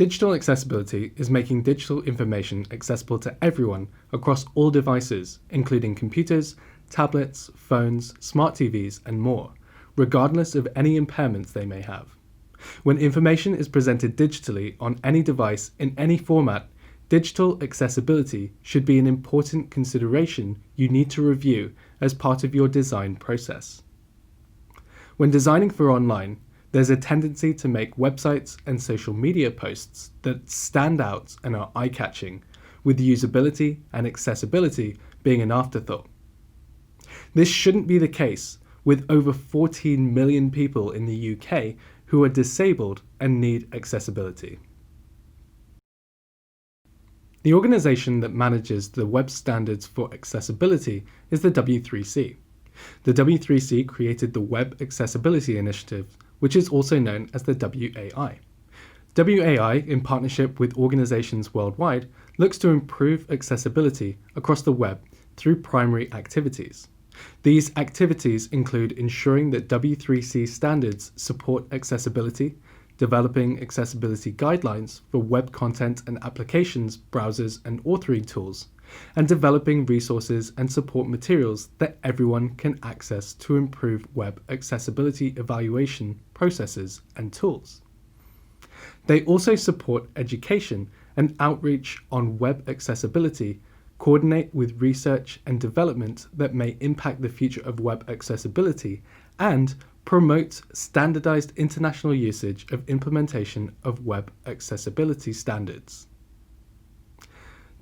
Digital accessibility is making digital information accessible to everyone across all devices, including computers, tablets, phones, smart TVs, and more, regardless of any impairments they may have. When information is presented digitally on any device in any format, digital accessibility should be an important consideration you need to review as part of your design process. When designing for online, there's a tendency to make websites and social media posts that stand out and are eye-catching, with usability and accessibility being an afterthought. This shouldn't be the case, with over 14 million people in the UK who are disabled and need accessibility. The organisation that manages the web standards for accessibility is the W3C. The W3C created the Web Accessibility Initiative, which is also known as the WAI. WAI, in partnership with organisations worldwide, looks to improve accessibility across the web through primary activities. These activities include ensuring that W3C standards support accessibility, developing accessibility guidelines for web content and applications, browsers, and authoring tools, and developing resources and support materials that everyone can access to improve web accessibility evaluation processes and tools. They also support education and outreach on web accessibility, coordinate with research and development that may impact the future of web accessibility, and promote standardized international usage of implementation of web accessibility standards.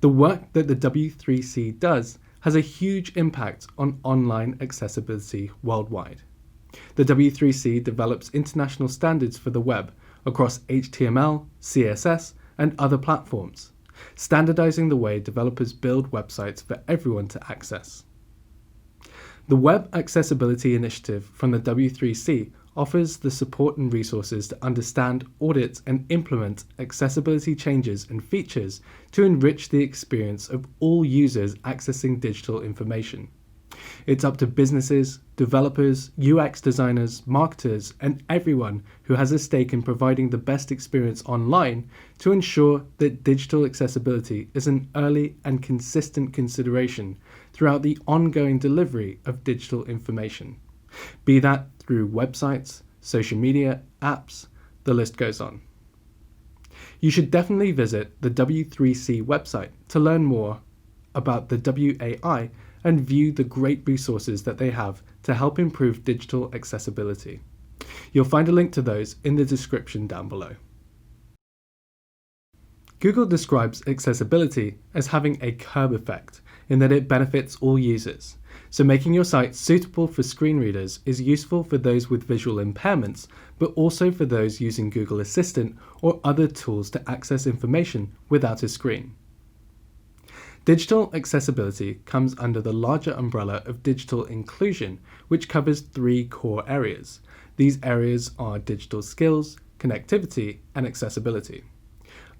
The work that the W3C does has a huge impact on online accessibility worldwide. The W3C develops international standards for the web across HTML, CSS, and other platforms, standardizing the way developers build websites for everyone to access. The Web Accessibility Initiative from the W3C offers the support and resources to understand, audit, and implement accessibility changes and features to enrich the experience of all users accessing digital information. It's up to businesses, developers, UX designers, marketers, and everyone who has a stake in providing the best experience online to ensure that digital accessibility is an early and consistent consideration throughout the ongoing delivery of digital information, be that through websites, social media, apps, the list goes on. You should definitely visit the W3C website to learn more about the WAI and view the great resources that they have to help improve digital accessibility. You'll find a link to those in the description down below. Google describes accessibility as having a curb effect in that it benefits all users. So making your site suitable for screen readers is useful for those with visual impairments, but also for those using Google Assistant or other tools to access information without a screen. Digital accessibility comes under the larger umbrella of digital inclusion, which covers 3 core areas. These areas are digital skills, connectivity, and accessibility.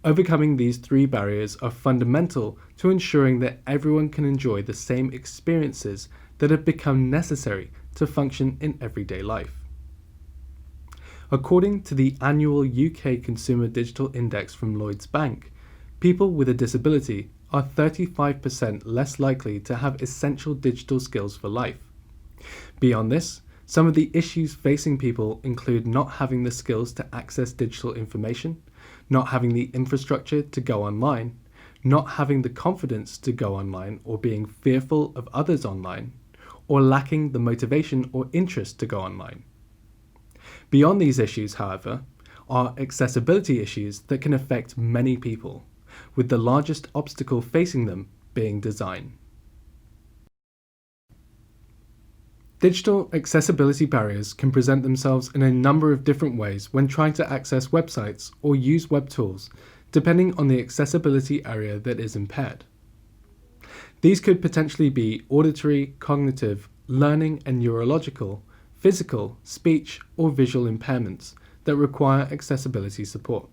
Overcoming these 3 barriers are fundamental to ensuring that everyone can enjoy the same experiences that have become necessary to function in everyday life. According to the annual UK Consumer Digital Index from Lloyds Bank, people with a disability are 35% less likely to have essential digital skills for life. Beyond this, some of the issues facing people include not having the skills to access digital information, not having the infrastructure to go online, not having the confidence to go online or being fearful of others online, or lacking the motivation or interest to go online. Beyond these issues, however, are accessibility issues that can affect many people, with the largest obstacle facing them being design. Digital accessibility barriers can present themselves in a number of different ways when trying to access websites or use web tools, depending on the accessibility area that is impaired. These could potentially be auditory, cognitive, learning and neurological, physical, speech, or visual impairments that require accessibility support.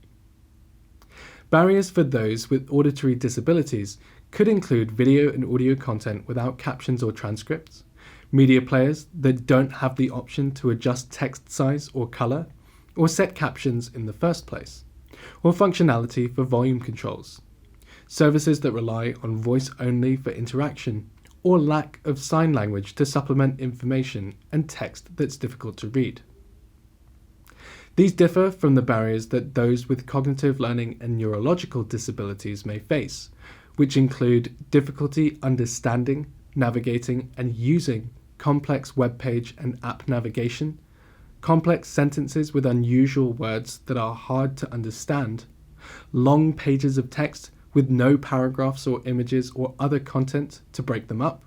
Barriers for those with auditory disabilities could include video and audio content without captions or transcripts, media players that don't have the option to adjust text size or color, or set captions in the first place, or functionality for volume controls, services that rely on voice only for interaction, or lack of sign language to supplement information and text that's difficult to read. These differ from the barriers that those with cognitive learning and neurological disabilities may face, which include difficulty understanding, navigating, and using complex web page and app navigation, complex sentences with unusual words that are hard to understand, long pages of text with no paragraphs or images or other content to break them up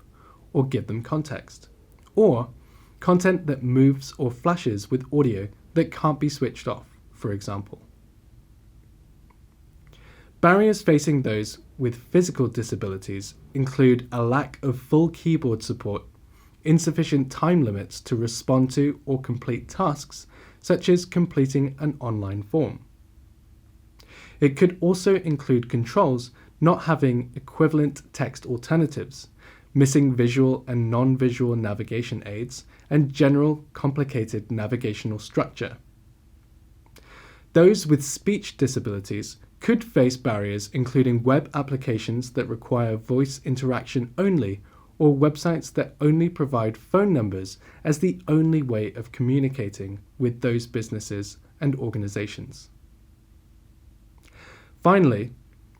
or give them context, or content that moves or flashes with audio that can't be switched off, for example. Barriers facing those with physical disabilities include a lack of full keyboard support, insufficient time limits to respond to or complete tasks, such as completing an online form. It could also include controls not having equivalent text alternatives, missing visual and non-visual navigation aids, and general complicated navigational structure. Those with speech disabilities could face barriers including web applications that require voice interaction only, or websites that only provide phone numbers as the only way of communicating with those businesses and organizations. Finally,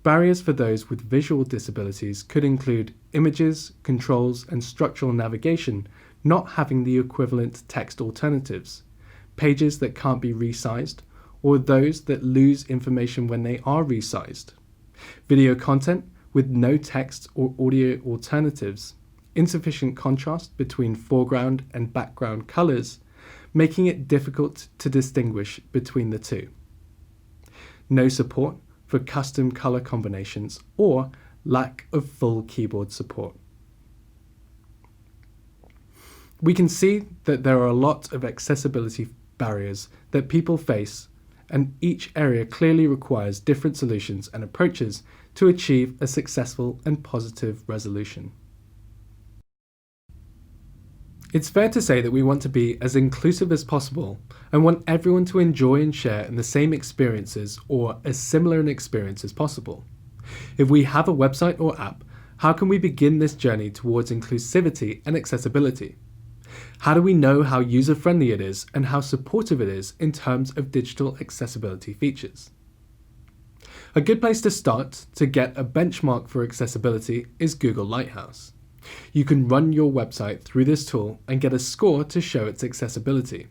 barriers for those with visual disabilities could include images, controls, and structural navigation not having the equivalent text alternatives, pages that can't be resized, or those that lose information when they are resized, video content with no text or audio alternatives, insufficient contrast between foreground and background colors, making it difficult to distinguish between the two, no support for custom color combinations, or lack of full keyboard support. We can see that there are a lot of accessibility barriers that people face, and each area clearly requires different solutions and approaches to achieve a successful and positive resolution. It's fair to say that we want to be as inclusive as possible and want everyone to enjoy and share in the same experiences or as similar an experience as possible. If we have a website or app, how can we begin this journey towards inclusivity and accessibility? How do we know how user-friendly it is and how supportive it is in terms of digital accessibility features? A good place to start to get a benchmark for accessibility is Google Lighthouse. You can run your website through this tool and get a score to show its accessibility.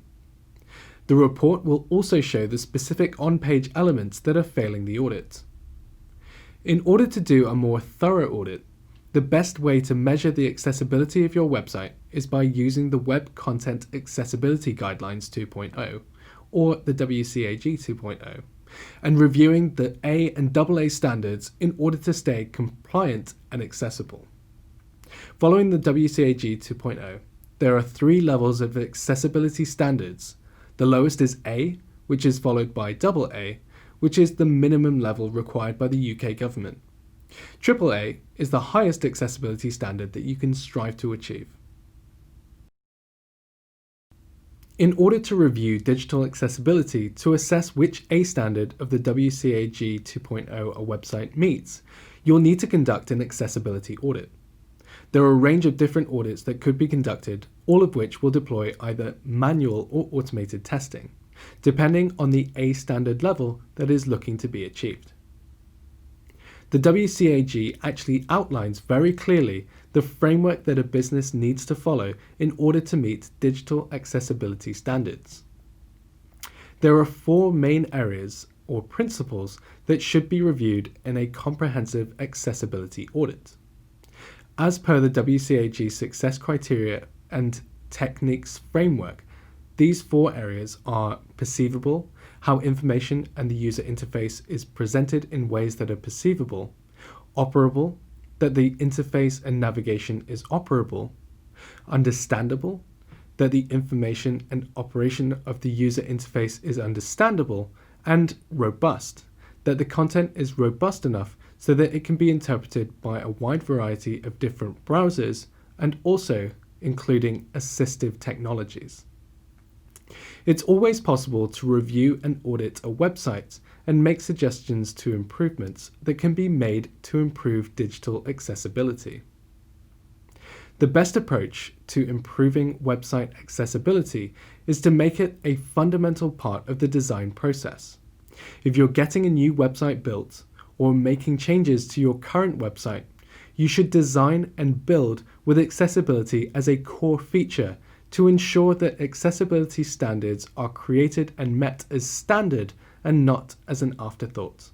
The report will also show the specific on-page elements that are failing the audit. In order to do a more thorough audit, the best way to measure the accessibility of your website is by using the Web Content Accessibility Guidelines 2.0, or the WCAG 2.0, and reviewing the A and AA standards in order to stay compliant and accessible. Following the WCAG 2.0, there are 3 levels of accessibility standards. The lowest is A, which is followed by AA, which is the minimum level required by the UK government. AAA is the highest accessibility standard that you can strive to achieve. In order to review digital accessibility to assess which A standard of the WCAG 2.0 a website meets, you'll need to conduct an accessibility audit. There are a range of different audits that could be conducted, all of which will deploy either manual or automated testing, depending on the A standard level that is looking to be achieved. The WCAG actually outlines very clearly the framework that a business needs to follow in order to meet digital accessibility standards. There are 4 main areas or principles that should be reviewed in a comprehensive accessibility audit. As per the WCAG success criteria and techniques framework, these 4 areas are perceivable, how information and the user interface is presented in ways that are perceivable, operable, that the interface and navigation is operable, understandable, that the information and operation of the user interface is understandable, and robust, that the content is robust enough so that it can be interpreted by a wide variety of different browsers and also including assistive technologies. It's always possible to review and audit a website and make suggestions to improvements that can be made to improve digital accessibility. The best approach to improving website accessibility is to make it a fundamental part of the design process. If you're getting a new website built or making changes to your current website, you should design and build with accessibility as a core feature to ensure that accessibility standards are created and met as standard and not as an afterthought.